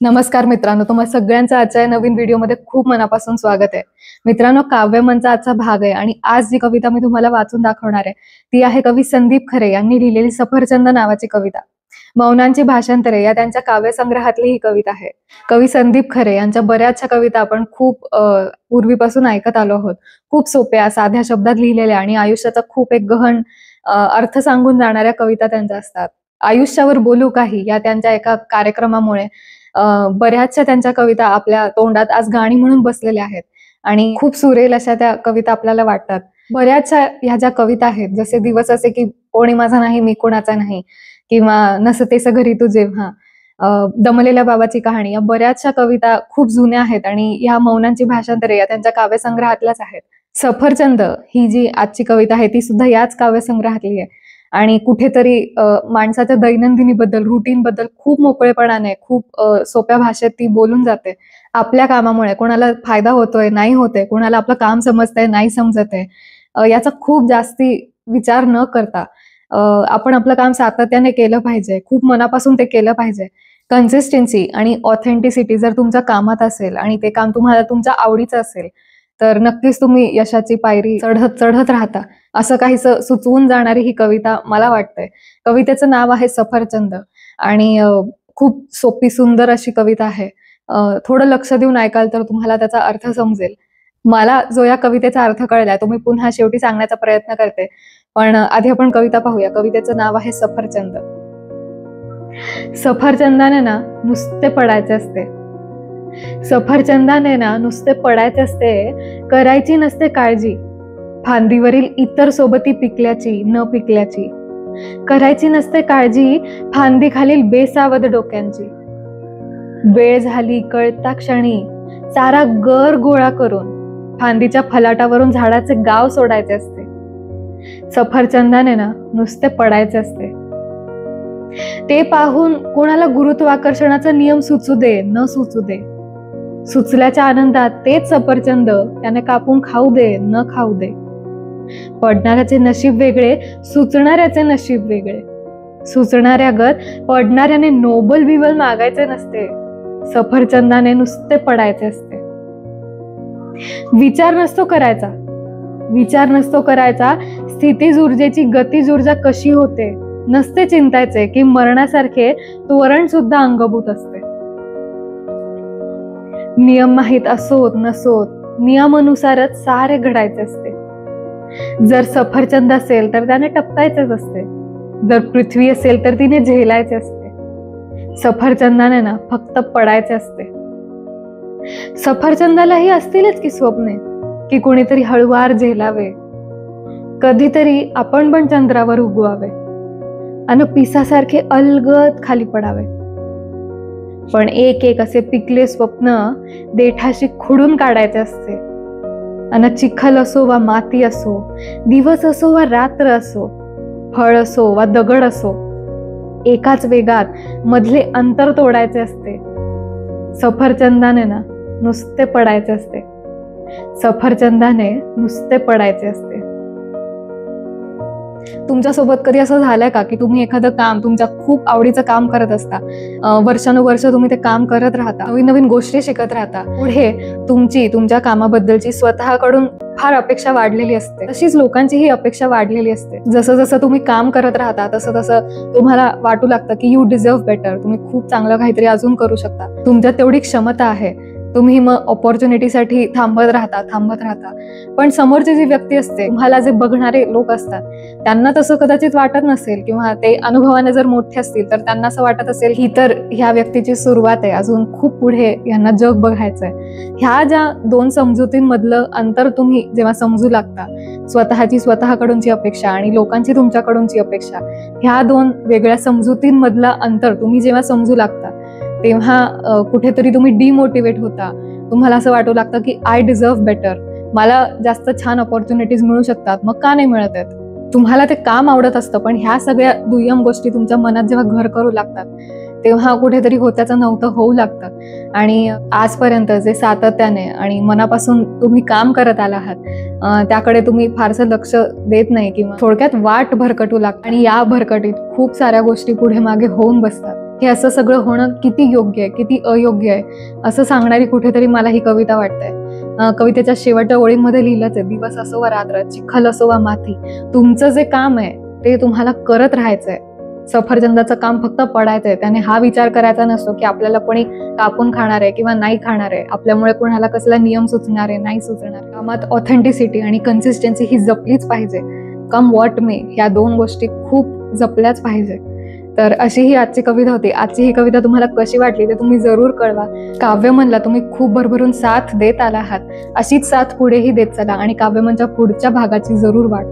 नमस्कार मित्रांनो, तुम्हाला सगळ्यांचं आजच्या नवीन व्हिडिओमध्ये खूप मनापासून स्वागत आहे. मित्रांनो, काव्यमनचा आजचा भाग आहे आणि आज जी कविता मी तुम्हाला वाचून दाखवणार आहे ती आहे कवी संदीप खरे यांनी लिहिलेली सफरचंद नावाची कविता. मौनांची भाषांतरे या त्यांच्या काव्यसंग्रहातली ही कविता आहे. कवी संदीप खरे यांच्या बऱ्याचशा कविता आपण खूप पूर्वीपासून ऐकत आलो आहोत. खूप सोप्या साध्या शब्दात लिहिलेल्या आणि आयुष्याचा खूप एक गहन अर्थ सांगून जाणाऱ्या कविता त्यांच्या असतात. आयुष्यावर बोलू काही या त्यांच्या एका कार्यक्रमामुळे बऱ्याचशा त्यांच्या कविता आपल्या तोंडात आज गाणी म्हणून बसलेल्या आहेत आणि खूप सुरेल अशा त्या कविता आपल्याला वाटतात. बऱ्याचशा ह्या ज्या कविता आहेत, जसे दिवस असे की कोणी माझा नाही मी कोणाचा नाही, किंवा नसतेस घरी तू जेव्हा, दमलेल्या बाबाची कहाणी, या बऱ्याचशा कविता खूप जुन्या आहेत आणि ह्या मौनांची भाषांतरे या त्यांच्या काव्यसंग्रहातल्याच आहेत. सफरचंद ही जी आजची कविता आहे ती सुद्धा याच काव्यसंग्रहातली आहे आणि कुठेतरी माणसाच्या दैनंदिनीबद्दल, रुटीनबद्दल खूप मोकळेपणाने, खूप सोप्या भाषेत ती बोलून जाते. आपल्या कामामुळे कोणाला फायदा होतोय, नाही होतोय, कोणाला आपलं काम समजतंय, नाही समजत आहे, याचा खूप जास्ती विचार न करता आपण आपलं काम सातत्याने केलं पाहिजे, खूप मनापासून ते केलं पाहिजे. कन्सिस्टन्सी आणि ऑथेंटिसिटी जर तुमच्या कामात असेल आणि ते काम तुम्हाला तुमच्या आवडीचं असेल तर नक्कीच तुम्ही यशाची पायरी चढत चढत राहता, असं काहीच सुचवून जाणारी ही कविता मला वाटतंय. कवितेचं नाव आहे सफरचंद आणि खूप सोपी सुंदर अशी कविता आहे. थोडं लक्ष देऊन ऐकाल तर तुम्हाला त्याचा अर्थ समजेल. मला जो या कवितेचा अर्थ कळलाय तो मी पुन्हा शेवटी सांगण्याचा प्रयत्न करते, पण आधी आपण कविता पाहूया. कवितेचं नाव आहे सफरचंद. सफरचंदाने ना नुसते पडायचे असते, सफरचंदाने ना नुसते पडायचे असते, करायची नसते काळजी फांदीवरील इतर सोबती पिकल्याची न पिकल्याची, करायची नसते काळजी फांदी खालील बेसावध डोक्यांची. वेळ झाली कळता क्षणी सारा गर गोळा करून फांदीच्या फलाटावरून झाडाचे गाव सोडायचे असते. सफरचंदाने ना नुसते पडायचे असते. ते पाहून कोणाला गुरुत्वाकर्षणाचा नियम सुचू दे न सुचू दे, सुचल्याच्या आनंदात तेच सफरचंद त्याने कापून खाऊ दे न खाऊ दे. पडणाऱ्याचे नशीब वेगळे, सुचणाऱ्याचे नशीब वेगळे, सुचणाऱ्यागत पडणाऱ्याने नोबल बिबल मागायचे नसते, सफरचंदाने नुसते पडायचे असते. विचार नसतो करायचा, विचार नसतो करायचा, स्थितीज ऊर्जेची गतीज ऊर्जा कशी होते नसते चिंतायचे, की मरणासारखे त्वरण सुद्धा अंगभूत असते. नियम माहीत असोत नसोत नियमानुसारच सारे घडायचे असते. जर सफरचंद असेल तर त्याने टपकायचेच असते, जर पृथ्वी असेल तर तिने झेलायचे असते. सफरचंदाने ना फक्त पडायचे असते. सफरचंदालाही असतीलच की स्वप्ने, की कोणीतरी हळुवार झेलावे, कधीतरी आपण पण चंद्रावर उगवावे आणि पिसासारखे अलगद खाली पडावे. पण एक एक असे पिकले स्वप्न देठाशी खुडून काढायचे असते आणि चिखल असो वा माती असो, दिवस असो वा रात्र असो, फळ असो वा दगड असो, एकाच वेगात मधले अंतर तोडायचे असते. सफरचंदाने ना नुसते पडायचे असते, सफरचंदाने नुसते पडायचे असते. तुमच्यासोबत कधी असं झालंय का की तुम्ही एखादं काम, तुमच्या खूप आवडीचं काम करत असता, वर्षानुवर्ष तुम्ही ते काम करत राहता, नवीन नवीन गोष्टी शिकत राहता, पुढे तुमच्या कामाबद्दलची स्वतःकडून फार अपेक्षा वाढलेली असते, तशीच लोकांची ही अपेक्षा वाढलेली असते. जसं जसं तुम्ही काम करत राहता तसं तसं तुम्हाला वाटू लागतं की यू डिझर्व बेटर, तुम्ही खूप चांगलं काहीतरी अजून करू शकता, तुमच्यात तेवढी क्षमता आहे. तुम्ही मग ऑपॉर्च्युनिटीसाठी थांबत राहता. पण समोरची जी व्यक्ती असते, तुम्हाला जे बघणारे लोक असतात, त्यांना तसं कदाचित वाटत नसेल, किंवा ते अनुभवाने जर मोठे असतील तर त्यांना असं वाटत असेल ही तर ह्या व्यक्तीची सुरुवात आहे, अजून खूप पुढे यांना जग बघायचंय. ह्या ज्या दोन समजुतींमधलं अंतर तुम्ही जेव्हा समजू लागता, स्वतःकडूनची अपेक्षा आणि लोकांची तुमच्याकडूनची अपेक्षा, ह्या दोन वेगळ्या समजुतींमधलं अंतर तुम्ही जेव्हा समजू लागता तेव्हा कुठेतरी तुम्ही डिमोटिवेट होता. तुम्हाला असं वाटू लागतं की आय डिझर्व बेटर, मला जास्त छान ऑपॉर्च्युनिटीज मिळू शकतात, मग का नाही मिळत आहेत. तुम्हाला ते काम आवडत असतं, पण ह्या सगळ्या दुय्यम गोष्टी तुमच्या मनात जेव्हा घर करू लागतात तेव्हा कुठेतरी होत्याचं नव्हतं होऊ लागतं। आणि आजपर्यंत जे सातत्याने आणि मनापासून तुम्ही काम करत आला आहात त्याकडे तुम्ही फारसं लक्ष देत नाही किंवा थोडक्यात वाट भरकटू लागतं आणि या भरकटीत खूप साऱ्या गोष्टी पुढे मागे होऊन बसतात। हे असं सगळं होणं किती योग्य आहे किती अयोग्य आहे असं सांगणारी कुठेतरी मला ही कविता वाटते। कवितेच्या शेवटच्या ओळींमध्ये लिहिलंच आहे, दिवस असो वा रात्र, चिखल असो वा माती, तुमचं जे काम आहे ते तुम्हाला करत राहायचंय। सफरचंदाचं काम फक्त पडायचंय, त्याने हा विचार करायचा नसतो की आपल्याला कोणी कापून खाणार आहे किंवा नाही खाणार आहे, आपल्यामुळे कोणाला कसला नियम सुचणार आहे नाही सुचणार। कामात ऑथेंटिसिटी आणि कन्सिस्टन्सी ही जपलीच पाहिजे। कम व्हॉट मे ह्या दोन गोष्टी खूप जपल्याच पाहिजे। तर अशी ही आजची कविता होती। आजची ही कविता तुम्हाला कशी वाटली ते तुम्ही जरूर कळवा। काव्यमनला तुम्ही खूप भरभरून साथ देत आला आहात, अशीच साथ पुढेही देत चला आणि काव्यमनच्या पुढच्या भागाची जरूर वाट